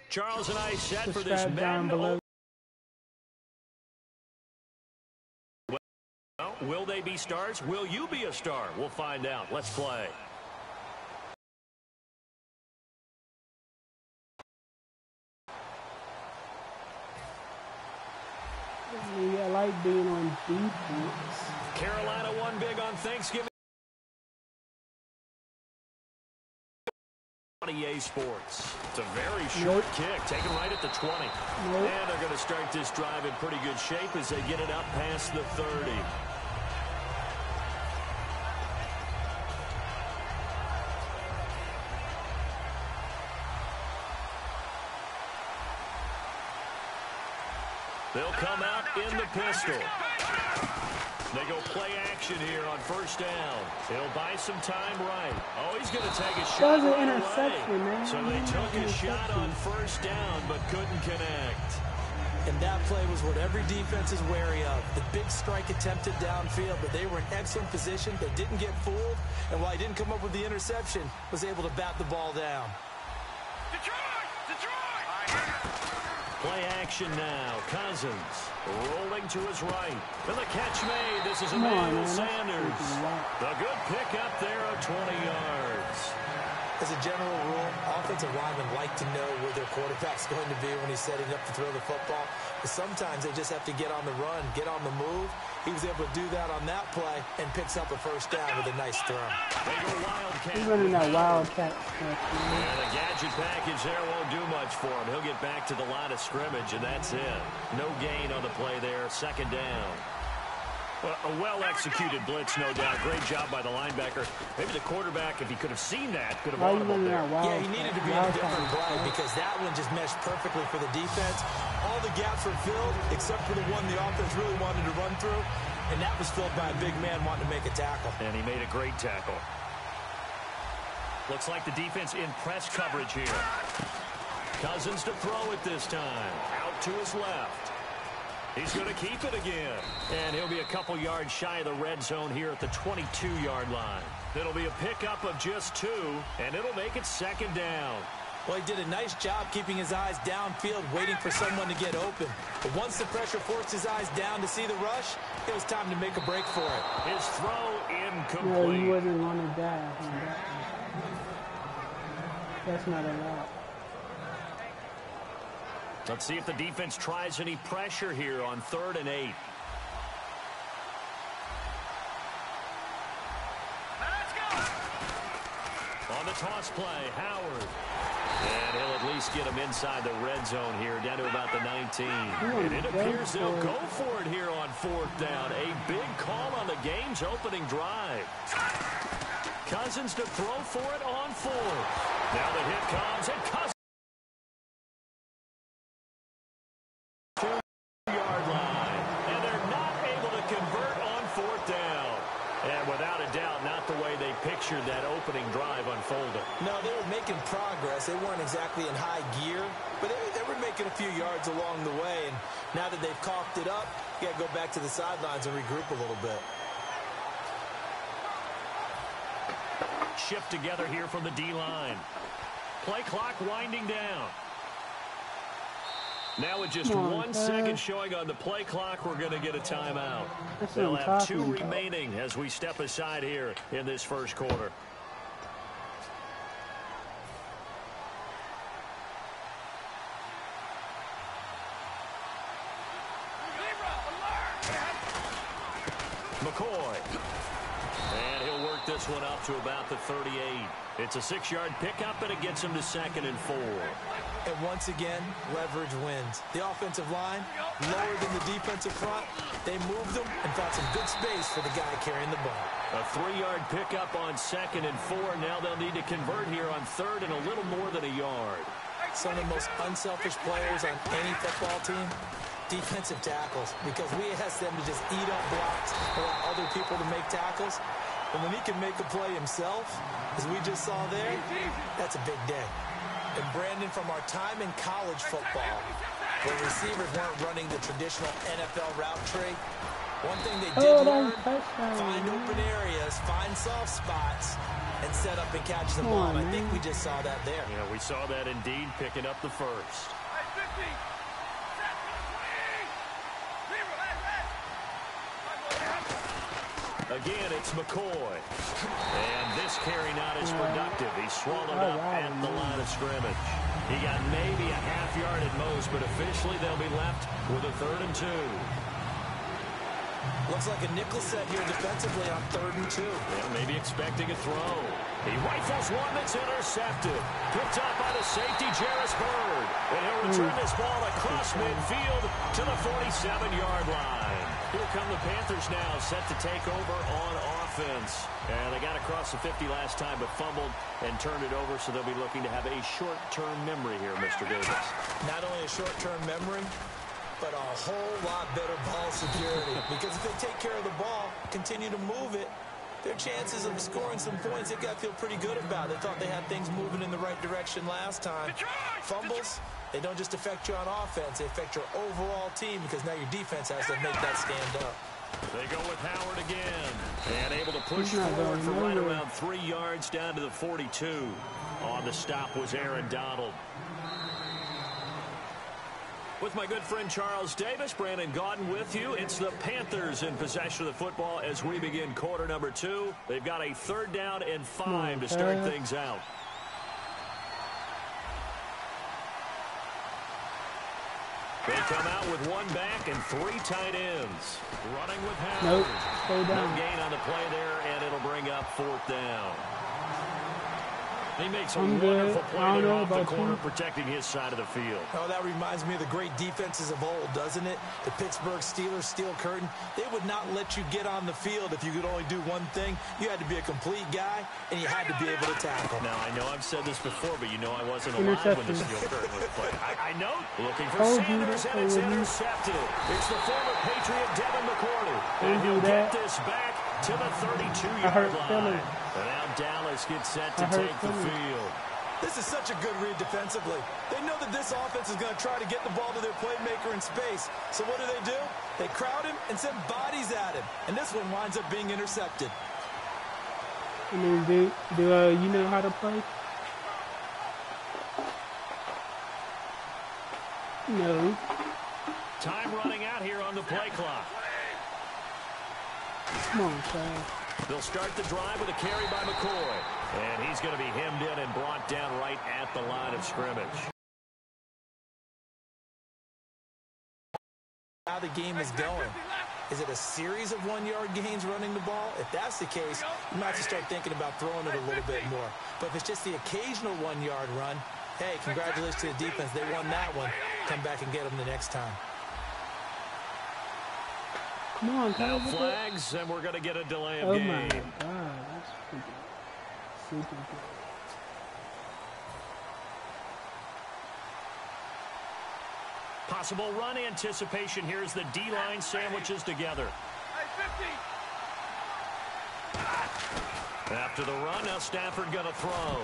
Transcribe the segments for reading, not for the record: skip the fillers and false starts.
Charles and I set for this Subscribe down below. Well, will they be stars? Will you be a star? We'll find out. Let's play. I like being on defense. Carolina won big on Thanksgiving. EA Sports. It's a very short kick, taken right at the 20. And they're going to start this drive in pretty good shape as they get it up past the 30. They'll come out in the pistol. They go play action here on first down. He'll buy some time right. Oh, he's going to take a shot right away. Man. So they took a shot on first down but couldn't connect. And that play was what every defense is wary of. The big strike attempted downfield, but they were in excellent position. They didn't get fooled. And while he didn't come up with the interception, was able to bat the ball down. Play action now. Cousins rolling to his right. And the catch made. This is Emmanuel Sanders. The good pickup there of 20 yards. As a general rule, offensive linemen like to know where their quarterback's going to be when he's setting up to throw the football. But sometimes they just have to get on the run, get on the move. He was able to do that on that play and picks up a first down with a nice throw. They go Wildcat. He's running that Wildcat stuff. And the gadget package there won't do much for him. He'll get back to the line of scrimmage, and that's it. No gain on the play there. Second down. Well, a well-executed blitz, no doubt. Great job by the linebacker. Maybe the quarterback, if he could have seen that, could have audibled there. Yeah, he needed to be in a different play because that one just meshed perfectly for the defense. All the gaps were filled except for the one the offense really wanted to run through, and that was filled by a big man wanting to make a tackle. And he made a great tackle. Looks like the defense in press coverage here. Cousins to throw it this time. Out to his left. He's going to keep it again. And he'll be a couple yards shy of the red zone here at the 22-yard line. It'll be a pickup of just 2, and it'll make it second down. Well, he did a nice job keeping his eyes downfield, waiting for someone to get open. But once the pressure forced his eyes down to see the rush, it was time to make a break for it. His throw incomplete. No, he wasn't going to die. That's not allowed. Let's see if the defense tries any pressure here on 3rd and 8. Let's go. On the toss play, Howard. And he'll at least get him inside the red zone here, down to about the 19. And it appears they'll go for it here on 4th down. A big call on the game's opening drive. Cousins to throw for it on 4th. Now the hit comes, and Cousins. Pictured that opening drive unfolded. No, they were making progress. They weren't exactly in high gear, but they were making a few yards along the way. And now that they've coughed it up, you got to go back to the sidelines and regroup a little bit. Shift together here from the D-line. Play clock winding down. Now with just 1 second showing on the play clock, we're going to get a timeout. They'll have 2 remaining as we step aside here in this first quarter. McCoy. And he'll work this one up to about the 38. It's a 6-yard pickup, and it gets him to 2nd and 4. And once again, leverage wins. The offensive line, lower than the defensive front. They moved them and found some good space for the guy carrying the ball. A 3-yard pickup on 2nd and 4. Now they'll need to convert here on 3rd and a little more than a yard. Some of the most unselfish players on any football team, defensive tackles, because we ask them to just eat up blocks, allow other people to make tackles. And when he can make a play himself, as we just saw there, that's a big day. And Brandon, from our time in college football, where receivers weren't running the traditional NFL route tree, one thing they did learn, find open areas, find soft spots, and set up and catch the ball. I think we just saw that there. Yeah, we saw that indeed, picking up the first. Again, it's McCoy. And this carry not as productive. He's swallowed up at the line of scrimmage. He got maybe a half yard at most, but officially they'll be left with a 3rd and 2. Looks like a nickel set here defensively on 3rd and 2. Yeah, maybe expecting a throw. He rifles one that's intercepted. Picked up by the safety, Jarris Byrd. And he'll return this ball across midfield to the 47-yard line. Here come the Panthers now, set to take over on offense. And they got across the 50 last time, but fumbled and turned it over, so they'll be looking to have a short-term memory here, Mr. Davis. Not only a short-term memory, but a whole lot better ball security. Because if they take care of the ball, continue to move it, their chances of scoring some points, they've got to feel pretty good about. They thought they had things moving in the right direction last time. Fumbles, they don't just affect you on offense, they affect your overall team, because now your defense has to make that stand up. They go with Howard again. And able to push forward for right around 3 yards down to the 42. On the stop was Aaron Donald. With my good friend Charles Davis, Brandon Gaudin with you. It's the Panthers in possession of the football as we begin quarter number 2. They've got a 3rd down and 5 to start things out. They come out with 1 back and 3 tight ends. Running with Howard. Nope. No gain on the play there, and it'll bring up 4th down. He makes a wonderful play there off the corner, protecting his side of the field. Oh, that reminds me of the great defenses of old, doesn't it? The Pittsburgh Steelers, Steel Curtain. They would not let you get on the field if you could only do one thing. You had to be a complete guy, and you had to be able to tackle. Now, I know I've said this before, but you know I wasn't alive when the Steel Curtain was played. I know. Looking for Sanders, and it's intercepted. It's the former Patriot, Devin McCourty. And he'll get this back to the 32-yard line. And now Dallas gets set to take the field. This is such a good read defensively. They know that this offense is going to try to get the ball to their playmaker in space. So what do? They crowd him and send bodies at him. And this one winds up being intercepted. I mean, do you know how to play? No. Time running out here on the play clock. Come on, Chad. They'll start the drive with a carry by McCoy. And he's going to be hemmed in and brought down right at the line of scrimmage. How the game is going. Is it a series of 1-yard gains running the ball? If that's the case, you might have to start thinking about throwing it a little bit more. But if it's just the occasional 1-yard run, hey, congratulations to the defense. They won that one. Come back and get them the next time. Come on, now flags, and we're going to get a delay of game. Oh, my God. That's super good. Possible run anticipation. Here's the D-line sandwiches together. After the run, now Stafford going to throw.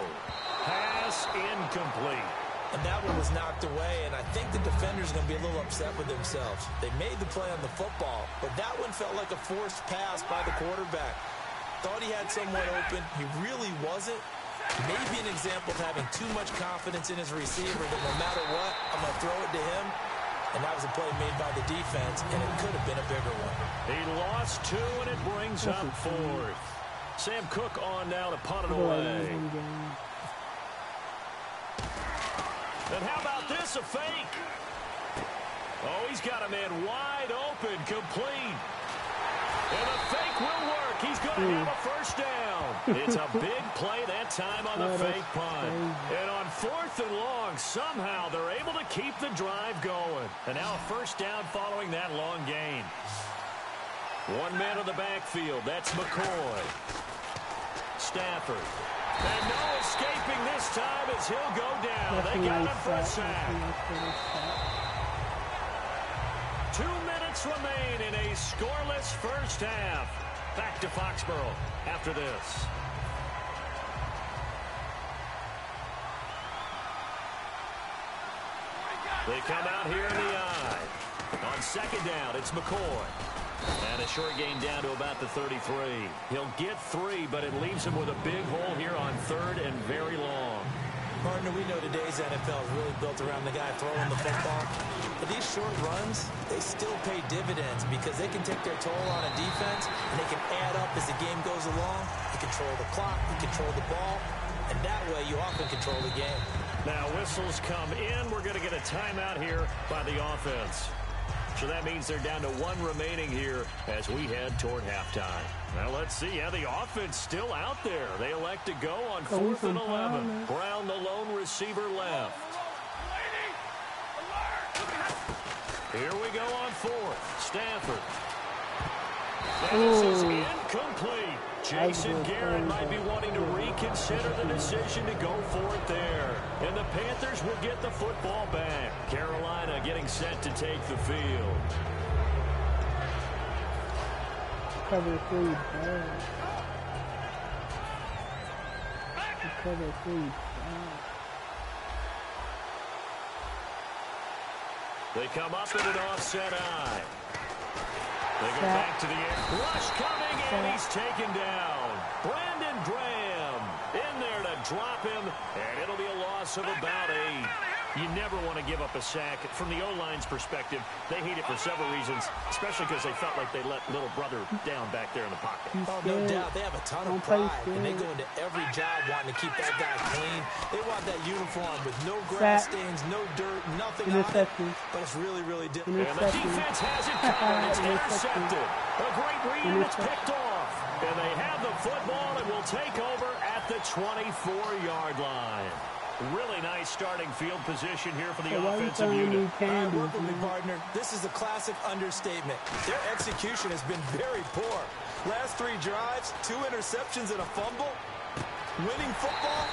Pass incomplete. And that one was knocked away, and I think the defender's going to be a little upset with themselves. They made the play on the football, but that one felt like a forced pass by the quarterback. Thought he had someone open. He really wasn't. Maybe an example of having too much confidence in his receiver that no matter what, I'm going to throw it to him. And that was a play made by the defense, and it could have been a bigger one. He lost 2, and it brings up 4th. Sam Cook on now to punt it away. And how about this, a fake? Oh, he's got a man wide open, complete. And the fake will work. He's going to have a first down. It's a big play that time on the fake punt. And on 4th and long, somehow they're able to keep the drive going. And now a first down following that long gain. 1 man on the backfield. That's McCoy. Stafford. And no escaping this time as he'll go down. They got him for a sack. 2 minutes remain in a scoreless first half. Back to Foxborough after this. They come out here in the eye. On 2nd down, it's McCoy. And a short gain down to about the 33. He'll get 3, but it leaves him with a big hole here on 3rd and very long. Partner, we know today's NFL is really built around the guy throwing the football. But these short runs, they still pay dividends because they can take their toll on a defense, and they can add up as the game goes along. You control the clock, you control the ball, and that way you often control the game. Now whistles come in. We're going to get a timeout here by the offense. So that means they're down to 1 remaining here as we head toward halftime. Now let's see. Yeah, the offense still out there. They elect to go on 4th and 11. Brown, the lone receiver, left. Here we go on 4th. Stafford. And this is incomplete. Jason Garrett might be wanting to reconsider the decision to go for it there. And the Panthers will get the football back. Carolina getting set to take the field. Cover 3 bad. Cover 3 bad. They come up in an offset eye. They go back to the air. Rush coming, and he's taken down. Brandon Graham in there to drop him, and it'll be a loss of about 8. You never want to give up a sack. From the O-line's perspective, they hate it for several reasons, especially because they felt like they let little brother down back there in the pocket. Oh, no doubt. They have a ton of pride, and they go into every job wanting to keep that guy clean. They want that uniform with no grass stains, no dirt, nothing on it. But it's really, really different. And the defense has it covered. It's intercepted. A great read, and it's picked off. And they have the football and will take over at the 24-yard line. Really nice starting field position here for the offensive unit. Work with me, partner. This is a classic understatement. Their execution has been very poor. Last 3 drives, 2 interceptions and a fumble. Winning football,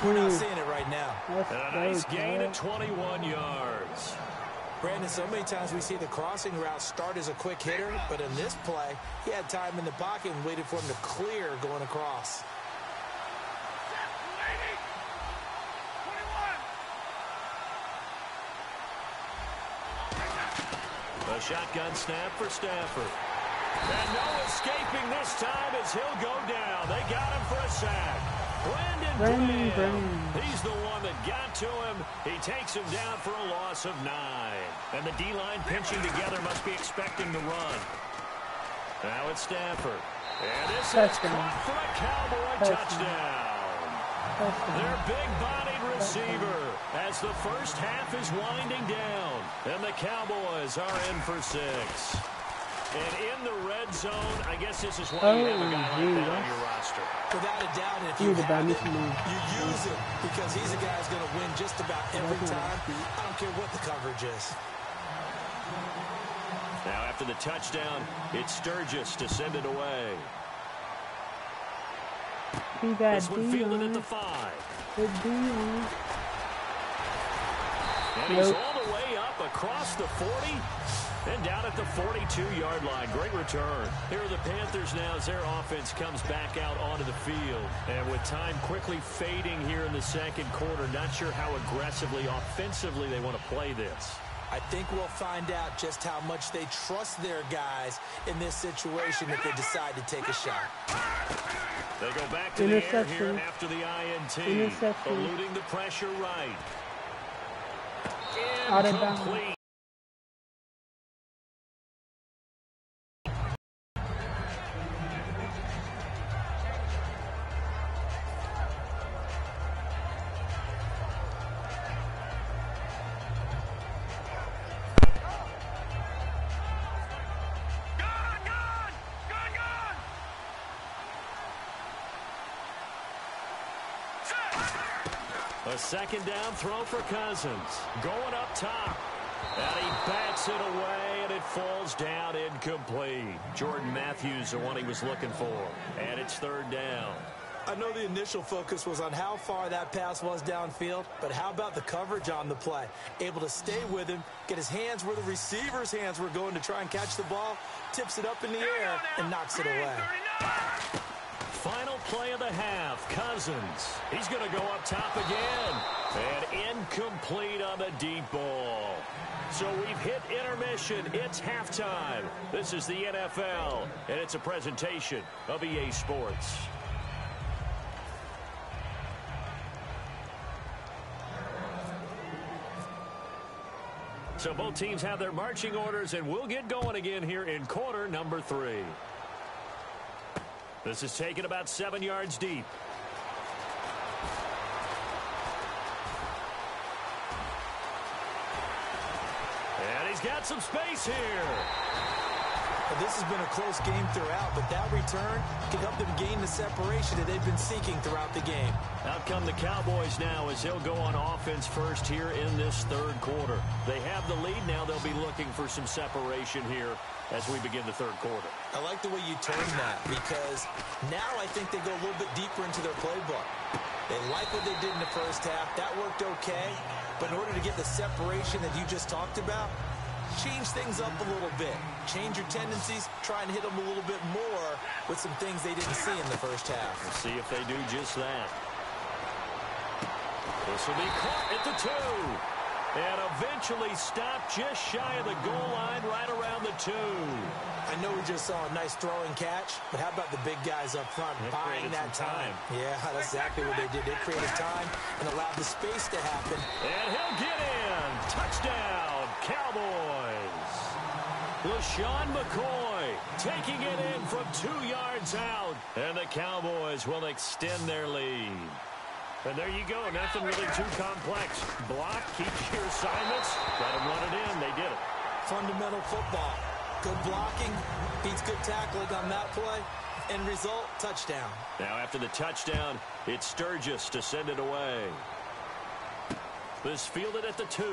we're not seeing it right now. And a nice gain at 21 yards. Brandon, so many times we see the crossing route start as a quick hitter, but in this play, he had time in the pocket and waited for him to clear going across. A shotgun snap for Stafford. And no escaping this time as he'll go down. They got him for a sack. Brandon Graham. He's the one that got to him. He takes him down for a loss of 9. And the D-line pinching together must be expecting the run. Now it's Stafford. And this is caught for a Cowboy touchdown. Their big-bodied receiver as the first half is winding down. And the Cowboys are in for 6. And in the red zone, I guess this is why you have a guy like that on your roster. Without a doubt, if you have it, you use it because he's a guy who's going to win just about every time. I don't care what the coverage is. Now after the touchdown, it's Sturgis to send it away. This one fielded at the 5. And he's all the way up across the 40 and down at the 42-yard line. Great return. Here are the Panthers now as their offense comes back out onto the field. And with time quickly fading here in the second quarter, not sure how aggressively, offensively they want to play this. I think we'll find out just how much they trust their guys in this situation if they decide to take a shot. They go back to the air here after the INT. Eluding the pressure right. Incomplete. A second down throw for Cousins. Going up top. And he bats it away, and it falls down incomplete. Jordan Matthews, the one he was looking for. And it's 3rd down. I know the initial focus was on how far that pass was downfield, but how about the coverage on the play? Able to stay with him, get his hands where the receiver's hands were going to try and catch the ball, tips it up in the air, and knocks it away. Final play of the half. Cousins. He's going to go up top again. And incomplete on the deep ball. So we've hit intermission. It's halftime. This is the NFL, and it's a presentation of EA Sports. So both teams have their marching orders, and we'll get going again here in quarter number 3. This is taken about 7 yards deep. And he's got some space here. This has been a close game throughout, but that return can help them gain the separation that they've been seeking throughout the game. Out come the Cowboys now as they'll go on offense first here in this third quarter. They have the lead now. They'll be looking for some separation here as we begin the third quarter. I like the way you turned that because now I think they go a little bit deeper into their playbook. They like what they did in the first half. That worked okay. But in order to get the separation that you just talked about, change things up a little bit. Change your tendencies. Try and hit them a little bit more with some things they didn't see in the first half. We'll see if they do just that. This will be caught at the 2. And eventually stopped just shy of the goal line right around the 2. I know we just saw a nice throwing catch, but how about the big guys up front buying that time? Yeah, that's exactly what they did. They created time and allowed the space to happen. And he'll get in. Touchdown, Cowboys. LaShawn McCoy taking it in from 2 yards out. And the Cowboys will extend their lead. And there you go. Nothing really too complex. Block, keep your assignments, let them run it in. They did it. Fundamental football. Good blocking beats good tackling on that play. End result, touchdown. Now after the touchdown, it's Sturgis to send it away. This fielded at the 2.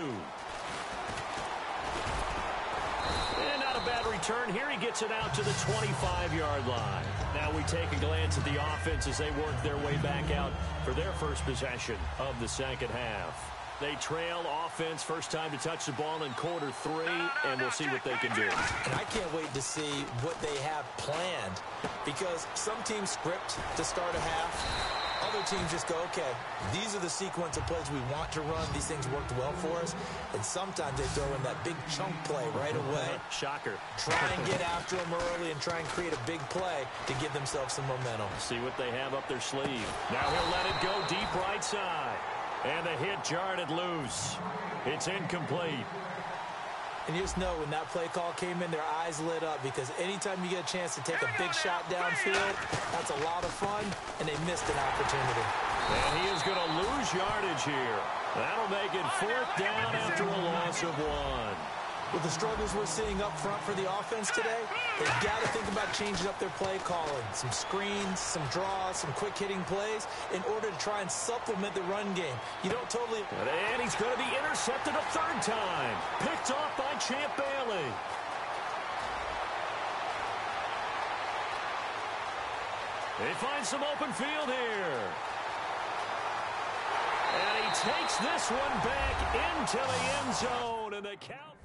And not a bad return here. He gets it out to the 25-yard line. Now we take a glance at the offense as they work their way back out for their first possession of the second half. They trail offense, first time to touch the ball in quarter 3, and we'll see what they can do. And I can't wait to see what they have planned because some teams script to start a half. Other teams just go, okay, these are the sequence of plays we want to run. These things worked well for us. And sometimes they throw in that big chunk play right away. Shocker. Try and get after them early and try and create a big play to give themselves some momentum. See what they have up their sleeve. Now he'll let it go deep right side. And the hit jarred it loose. It's incomplete. And you just know when that play call came in, their eyes lit up because anytime you get a chance to take a big shot downfield, that's a lot of fun, and they missed an opportunity. And he is going to lose yardage here. That'll make it 4th down after a loss of 1. With the struggles we're seeing up front for the offense today, they've got to think about changing up their play calling. Some screens, some draws, some quick-hitting plays in order to try and supplement the run game. You don't totally... And he's going to be intercepted a 3rd time. Picked off by Champ Bailey. They find some open field here. And he takes this one back into the end zone. And the Cowboys...